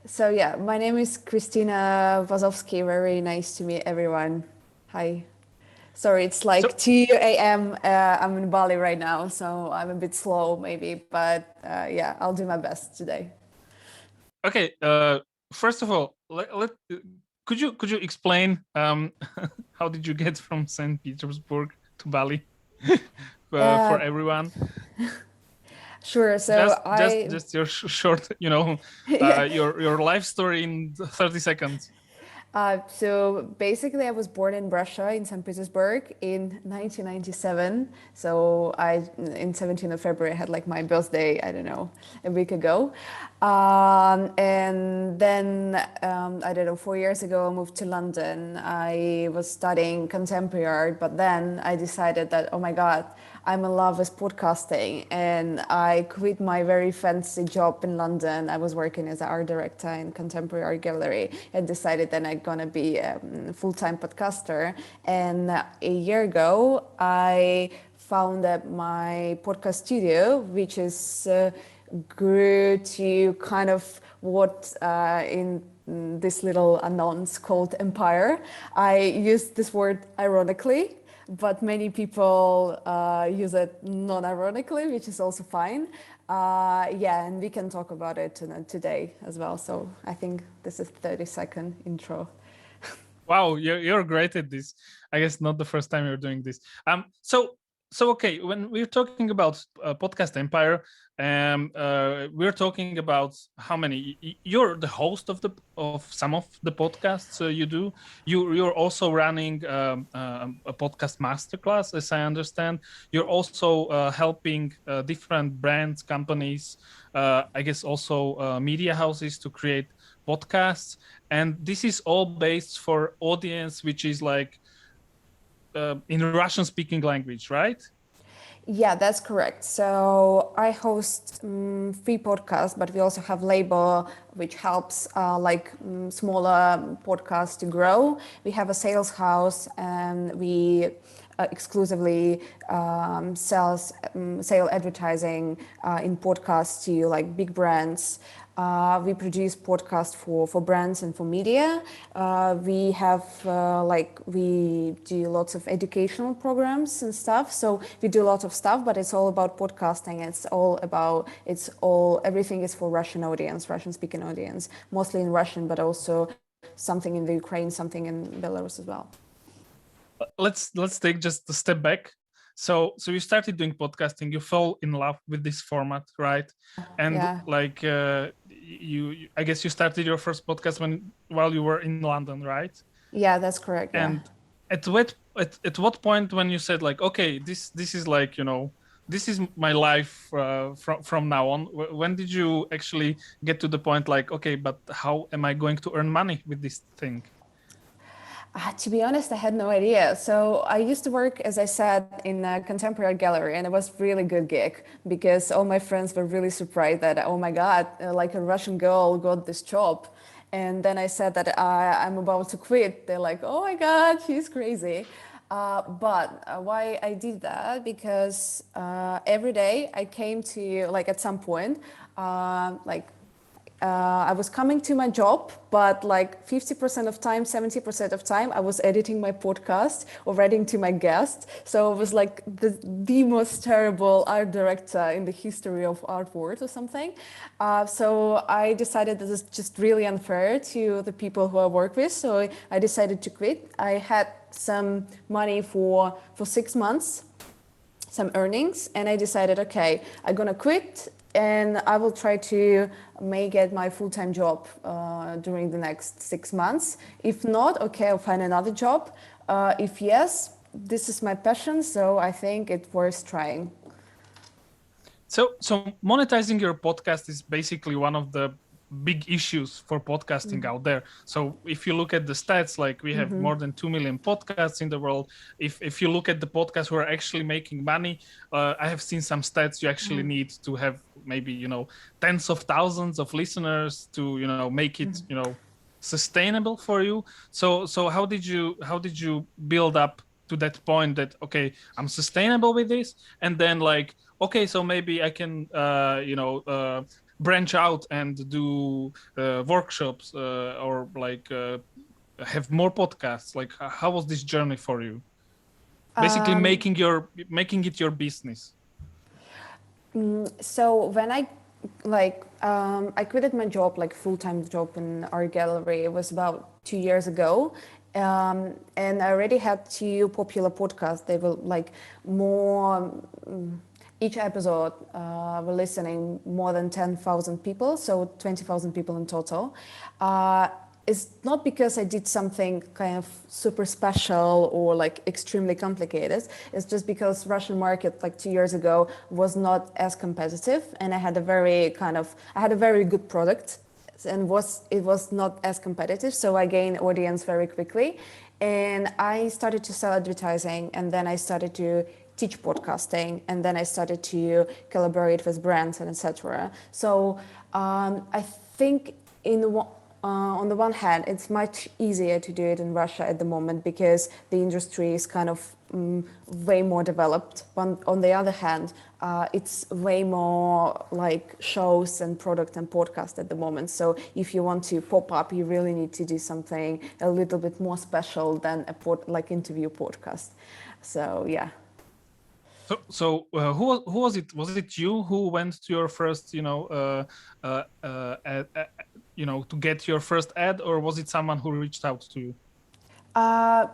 So yeah, my name is Kristina Vazovski. Very nice to meet everyone. Hi. Sorry, it's like So, 2 a.m. I'm in Bali right now, so I'm a bit slow maybe, but yeah, I'll do my best today. okay. First of all, could you explain how did you get from Saint Petersburg to Bali Uh, for everyone? sure. So Just your short, yeah. your life story in 30 seconds. So basically, I was born in Russia, in St. Petersburg, in 1997. So in 17th of February, I had like my birthday, I don't know, a week ago. And then, I don't know, 4 years ago, I moved to London. I was studying contemporary art, but then I decided that, oh my God, I'm in love with podcasting, and I quit my very fancy job in London. I was working as an art director in contemporary art gallery, and decided that I'm gonna be a full-time podcaster. And a year ago, I founded my podcast studio, which is grew to kind of what in this little announce called empire. I use this word ironically, but many people use it non-ironically, which is also fine. Yeah, and we can talk about it today as well. So I think this is 30-second intro. Wow, you're great at this. I guess not the first time you're doing this. So okay, when we're talking about podcast empire, we're talking about how many. You're the host of some of the podcasts you do. You're also running a podcast masterclass, as I understand. You're also helping different brands, companies, I guess also media houses to create podcasts, and this is all based for audience which is like in Russian speaking language, right? Yeah, that's correct. So I host free podcasts, but we also have label which helps smaller podcasts to grow. We have a sales house, and we exclusively sell advertising in podcasts to like big brands. We produce podcasts for brands and for media. We do lots of educational programs and stuff. So we do a lot of stuff, but it's all about podcasting. Everything is for Russian audience, Russian speaking audience, mostly in Russian, but also something in the Ukraine, something in Belarus as well. Let's take just a step back. So you started doing podcasting, you fell in love with this format, right? And Yeah. like I guess you started your first podcast while you were in London, right? Yeah, that's correct. Yeah. And at what point when you said like, okay, this is like, this is my life from now on, when did you actually get to the point like, okay, but how am I going to earn money with this thing? To be honest, I had no idea. So I used to work, as I said, in a contemporary gallery, and it was really good gig because all my friends were really surprised that, oh my God, like a Russian girl got this job. And then I said that I'm about to quit. They're like, oh my God, she's crazy. But why I did that? Because every day I came to, like at some point, I was coming to my job, but like 50% of time, 70% of time, I was editing my podcast or writing to my guests. So it was like the most terrible art director in the history of art world or something. So I decided that it's just really unfair to the people who I work with. So I decided to quit. I had some money for 6 months, some earnings, and I decided, okay, I'm gonna quit and I will try to make it my full-time job during the next 6 months. If not, okay, I'll find another job. If yes, this is my passion, so I think it's worth trying. So monetizing your podcast is basically one of the big issues for podcasting out there. So if you look at the stats, like we have more than 2 million podcasts in the world. If you look at the podcasts who are actually making money, I have seen some stats you actually need to have maybe, tens of thousands of listeners to, make it, sustainable for you. So how did you build up to that point that, okay, I'm sustainable with this, and then like, okay, so maybe I can branch out and do workshops or like have more podcasts. Like how was this journey for you? Basically making it your business. So when I quitted my job, like full-time job in art gallery, it was about 2 years ago. And I already had two popular podcasts. They were like more, each episode were listening more than 10,000 people, so 20,000 people in total. It's not because I did something kind of super special or like extremely complicated. It's just because Russian market like 2 years ago was not as competitive, and I had a very good product, and it was not as competitive. So I gained audience very quickly, and I started to sell advertising, and then I started to teach podcasting, and then I started to collaborate with brands and etc. So I think on the one hand, it's much easier to do it in Russia at the moment because the industry is kind of way more developed. But on the other hand, it's way more like shows and product and podcast at the moment. So if you want to pop up, you really need to do something a little bit more special than like interview podcast. So yeah. So who was it? Was it you who went to your first, to get your first ad, or was it someone who reached out to you?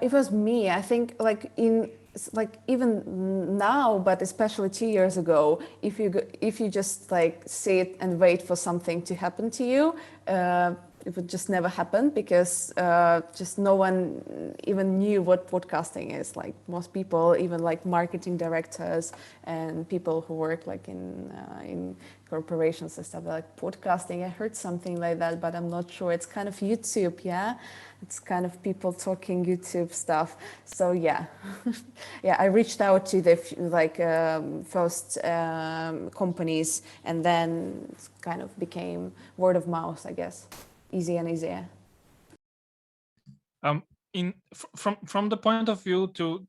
It was me. I think even now, but especially 2 years ago, if you just like sit and wait for something to happen to you, it would just never happen because just no one even knew what podcasting is. Like most people, even like marketing directors and people who work like in corporations and stuff, like podcasting. I heard something like that, but I'm not sure. It's kind of YouTube, yeah. It's kind of people talking YouTube stuff. So yeah, yeah. I reached out to the first companies, and then it kind of became word of mouth, I guess. Easier and easier. From the point of view to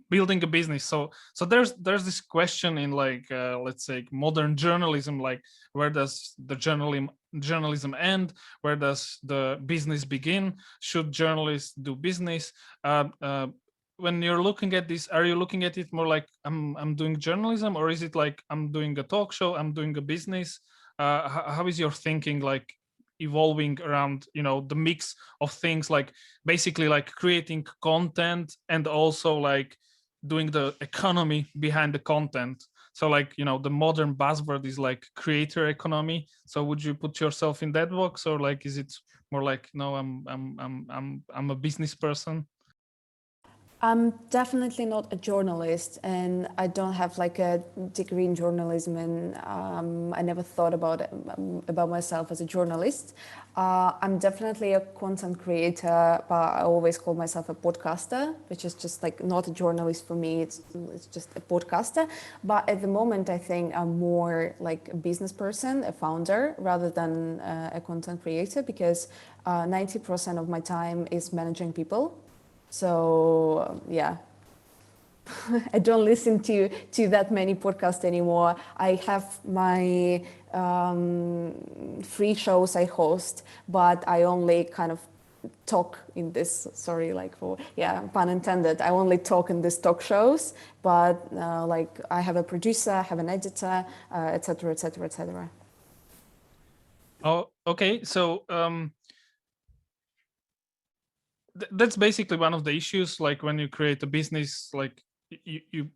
building a business, so there's this question in like let's say modern journalism, like where does the journalism end, where does the business begin, should journalists do business? When you're looking at this, are you looking at it more like I'm doing journalism, or is it like I'm doing a talk show, I'm doing a business? How is your thinking like evolving around the mix of things, like basically like creating content and also like doing the economy behind the content? So like the modern buzzword is like creator economy. So would you put yourself in that box, or like is it more like no, I'm a business person? I'm definitely not a journalist, and I don't have like a degree in journalism, and I never thought about myself as a journalist. I'm definitely a content creator, but I always call myself a podcaster, which is just like not a journalist for me. It's just a podcaster. But at the moment, I think I'm more like a business person, a founder, rather than a content creator, because 90% of my time is managing people. So yeah, I don't listen to that many podcasts anymore. I have my 3 shows I host, but I only kind of talk in this. Sorry, like for pun intended. I only talk in these talk shows, but like I have a producer, I have an editor, etc., etc., etc. Oh, okay. So that's basically one of the issues, like when you create a business, like you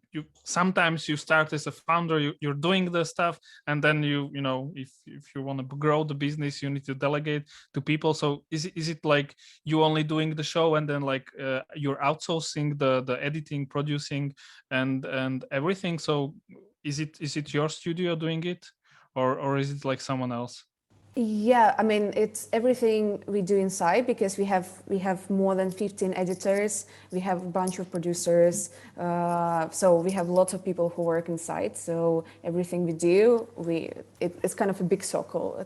sometimes you start as a founder, you're doing the stuff, and then if you want to grow the business, you need to delegate to people. So is it like you only doing the show, and then like you're outsourcing the editing, producing, and everything? So is it your studio doing it, or is it like someone else? Yeah, I mean, it's everything we do inside, because we have more than 15 editors, we have a bunch of producers, so we have lots of people who work inside. So everything we do, it's kind of a big circle,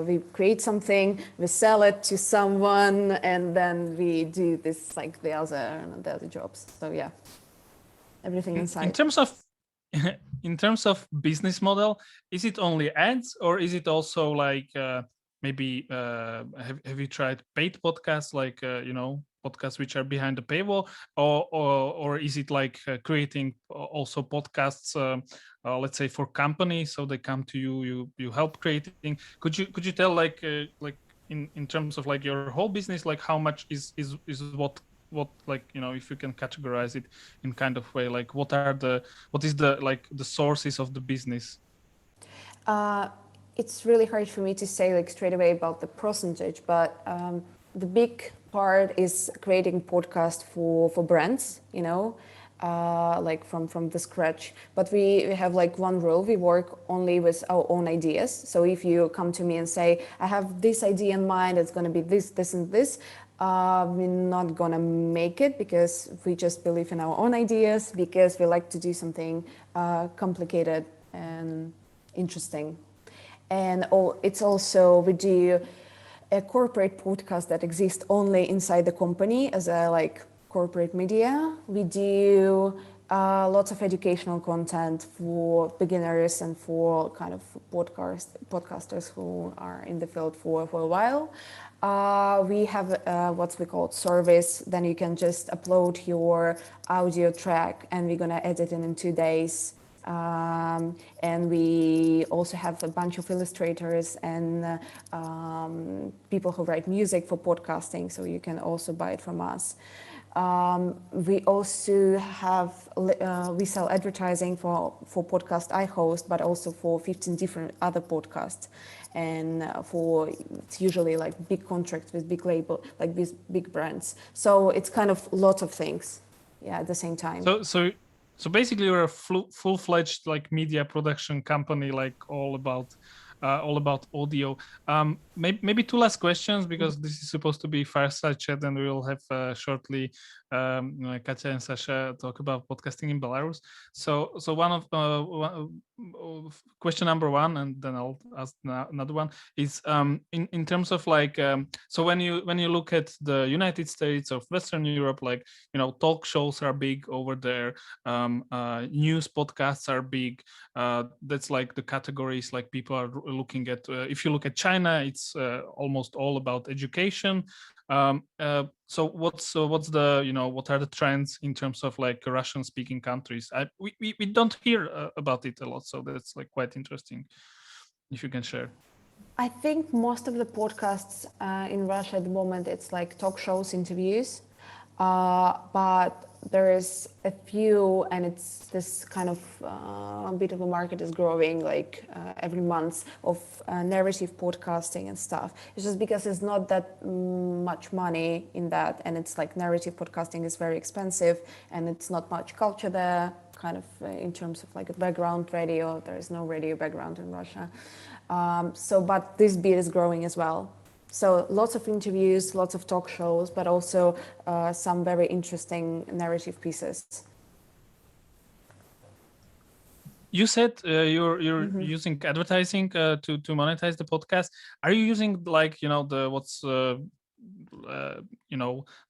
we create something, we sell it to someone, and then we do this like the other jobs. So yeah. everything inside. In terms of business model, is it only ads, or is it also like maybe have you tried paid podcasts, like podcasts which are behind the paywall, or is it like creating also podcasts, let's say for companies, so they come to you help creating? Could you tell like in terms of like your whole business, like how much is what like if you can categorize it in kind of way, like what is the like the sources of the business? It's really hard for me to say like straight away about the percentage, but the big part is creating podcast for brands, like from the scratch. But we have like one rule: we work only with our own ideas. So if you come to me and say, I have this idea in mind, it's going to be this and this, we're not gonna make it, because we just believe in our own ideas, because we like to do something complicated and interesting. And it's also, we do a corporate podcast that exists only inside the company as a like corporate media. We do lots of educational content for beginners and for kind of podcasters who are in the field for a while. We have what we call service. Then you can just upload your audio track, and we're gonna edit it in 2 days. And we also have a bunch of illustrators and people who write music for podcasting, so you can also buy it from us. We also have, we sell advertising for podcast I host, but also for 15 different other podcasts. And it's usually like big contracts with big label, like these big brands. So it's kind of lots of things, at the same time. So basically, you're a full-fledged like media production company, like all about audio. Maybe two last questions, because this is supposed to be fireside chat, and we will have shortly Katya and Sasha talk about podcasting in Belarus. So question number one, and then I'll ask another one, is in terms of like so when you look at the United States or Western Europe, like talk shows are big over there, news podcasts are big. That's like the categories like people are looking at. If you look at China, it's almost all about education. So what's the what are the trends in terms of like Russian speaking countries? We don't hear about it a lot, so that's like quite interesting if you can share. I think most of the podcasts in Russia at the moment, it's like talk shows, interviews, but there is a few, and it's this kind of a bit of a market is growing like every month of narrative podcasting and stuff. It's just because there's not that much money in that, and it's like narrative podcasting is very expensive, and it's not much culture there, kind of in terms of like a background radio. There is no radio background in Russia. But this bit is growing as well. So lots of interviews, lots of talk shows, but also some very interesting narrative pieces. You said you're using advertising to monetize the podcast. Are you using like the what's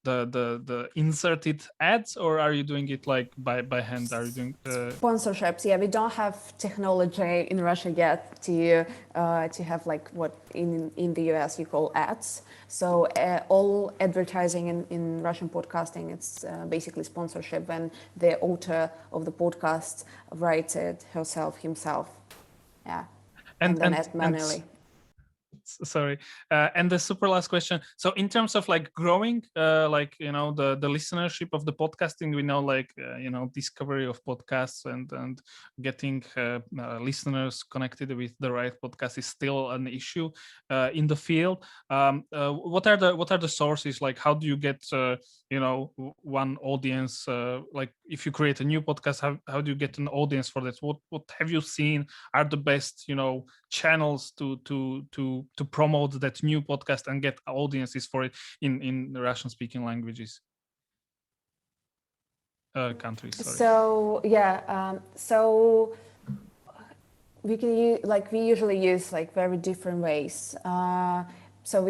the inserted ads, or are you doing it like by hand? Are you doing sponsorships? Yeah, we don't have technology in Russia yet to have like what in the US you call ads. So all advertising in Russian podcasting, it's basically sponsorship, when the author of the podcast writes it himself. Yeah, and then add manually. Sorry, and the super last question. So in terms of like growing like the listenership of the podcasting, we know like discovery of podcasts and getting listeners connected with the right podcast is still an issue in the field. What are the sources? Like, how do you get one audience? Like if you create a new podcast, how do you get an audience for that? What have you seen are the best channels to promote that new podcast and get audiences for it in Russian speaking languages countries? Sorry. So yeah, so we can use, like we usually use like very different ways. So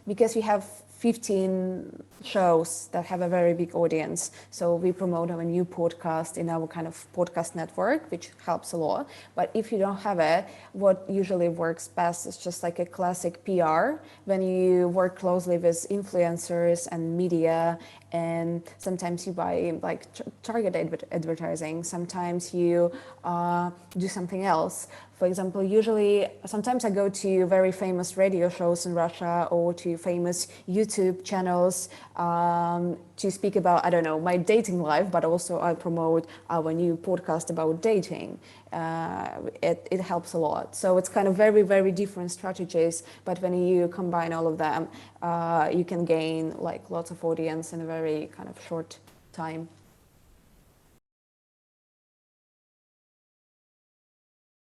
because we have 15 shows that have a very big audience. So we promote our new podcast in our kind of podcast network, which helps a lot. But if you don't have it, what usually works best is just like a classic PR, when you work closely with influencers and media, and sometimes you buy like targeted advertising, sometimes you do something else. For example, usually, sometimes I go to very famous radio shows in Russia or to famous YouTube channels to speak about, I don't know, my dating life, but also I promote our new podcast about dating. It helps a lot. So it's kind of very, very different strategies, but when you combine all of them, you can gain like lots of audience in a very kind of short time.